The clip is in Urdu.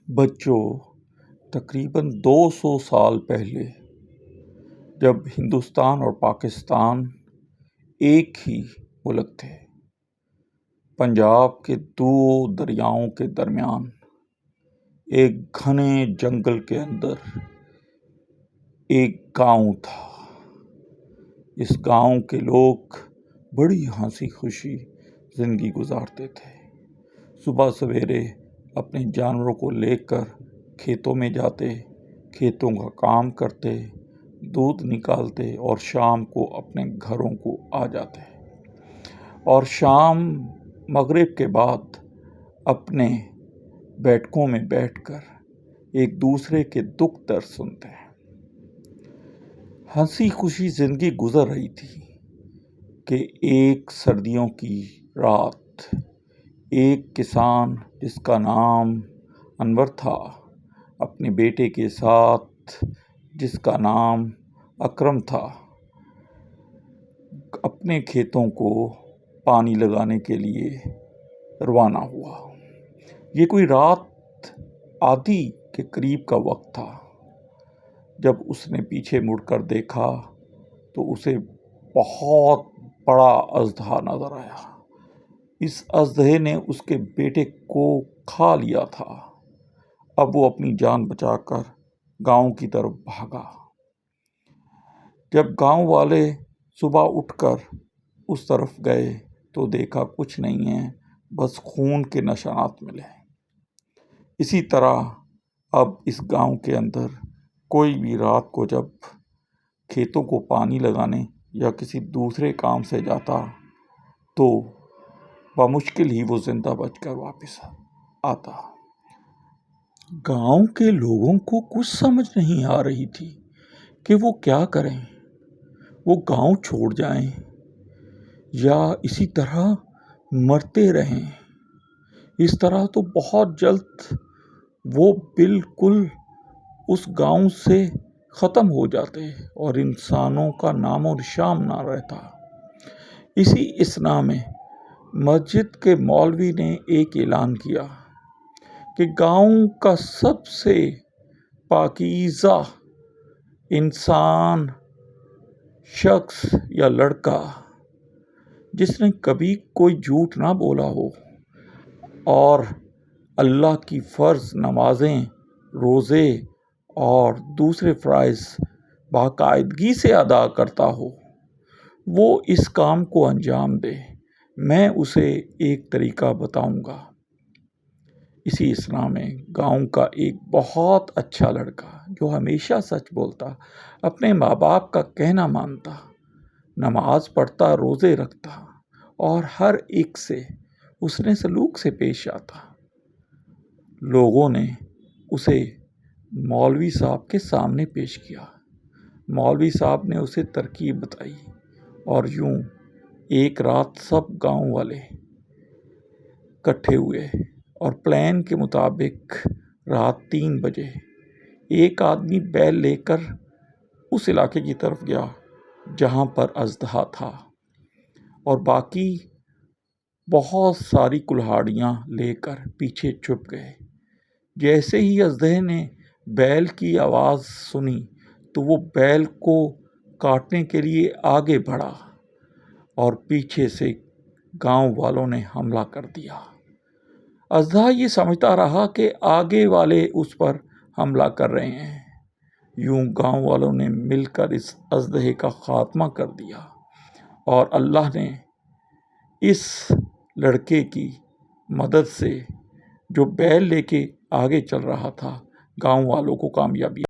بچوں، تقریباً 200 سال پہلے جب ہندوستان اور پاکستان ایک ہی ملک تھے، پنجاب کے دو دریاؤں کے درمیان ایک گھنے جنگل کے اندر ایک گاؤں تھا۔ اس گاؤں کے لوگ بڑی ہنسی خوشی زندگی گزارتے تھے۔ صبح سویرے اپنے جانوروں کو لے کر کھیتوں میں جاتے، کھیتوں کا کام کرتے، دودھ نکالتے اور شام کو اپنے گھروں کو آ جاتے، اور شام مغرب کے بعد اپنے بیٹھکوں میں بیٹھ کر ایک دوسرے کے دکھ درد سنتے۔ ہنسی خوشی زندگی گزر رہی تھی کہ ایک سردیوں کی رات ایک کسان جس کا نام انور تھا، اپنے بیٹے کے ساتھ جس کا نام اکرم تھا، اپنے کھیتوں کو پانی لگانے کے لیے روانہ ہوا۔ یہ کوئی رات آدھی کے قریب کا وقت تھا۔ جب اس نے پیچھے مڑ کر دیکھا تو اسے بہت بڑا اژدہا نظر آیا۔ اس اژدہے نے اس کے بیٹے کو کھا لیا تھا۔ اب وہ اپنی جان بچا کر گاؤں کی طرف بھاگا۔ جب گاؤں والے صبح اٹھ کر اس طرف گئے تو دیکھا کچھ نہیں ہے، بس خون کے نشانات ملے۔ اسی طرح اب اس گاؤں کے اندر کوئی بھی رات کو جب کھیتوں کو پانی لگانے یا کسی دوسرے کام سے جاتا تو بمشکل ہی وہ زندہ بچ کر واپس آتا۔ گاؤں کے لوگوں کو کچھ سمجھ نہیں آ رہی تھی کہ وہ کیا کریں۔ وہ گاؤں چھوڑ جائیں یا اسی طرح مرتے رہیں۔ اس طرح تو بہت جلد وہ بالکل اس گاؤں سے ختم ہو جاتے اور انسانوں کا نام و نشان نہ رہتا۔ اسی اثنا میں مسجد کے مولوی نے ایک اعلان کیا کہ گاؤں کا سب سے پاکیزہ انسان، شخص یا لڑکا جس نے کبھی کوئی جھوٹ نہ بولا ہو اور اللہ کی فرض نمازیں، روزے اور دوسرے فرائض باقاعدگی سے ادا کرتا ہو، وہ اس کام کو انجام دے۔ میں اسے ایک طریقہ بتاؤں گا۔ اسی اثنا میں گاؤں کا ایک بہت اچھا لڑکا جو ہمیشہ سچ بولتا، اپنے ماں باپ کا کہنا مانتا، نماز پڑھتا، روزے رکھتا اور ہر ایک سے حسن سلوک سے پیش آتا، لوگوں نے اسے مولوی صاحب کے سامنے پیش کیا۔ مولوی صاحب نے اسے ترکیب بتائی اور یوں ایک رات سب گاؤں والے اکٹھے ہوئے اور پلان کے مطابق رات 3 بجے ایک آدمی بیل لے کر اس علاقے کی طرف گیا جہاں پر اژدہا تھا، اور باقی بہت ساری کلہاڑیاں لے کر پیچھے چھپ گئے۔ جیسے ہی اژدہے نے بیل کی آواز سنی تو وہ بیل کو کاٹنے کے لیے آگے بڑھا اور پیچھے سے گاؤں والوں نے حملہ کر دیا۔ اژدہا یہ سمجھتا رہا کہ آگے والے اس پر حملہ کر رہے ہیں۔ یوں گاؤں والوں نے مل کر اس اژدہے کا خاتمہ کر دیا اور اللہ نے اس لڑکے کی مدد سے جو بیل لے کے آگے چل رہا تھا، گاؤں والوں کو کامیابی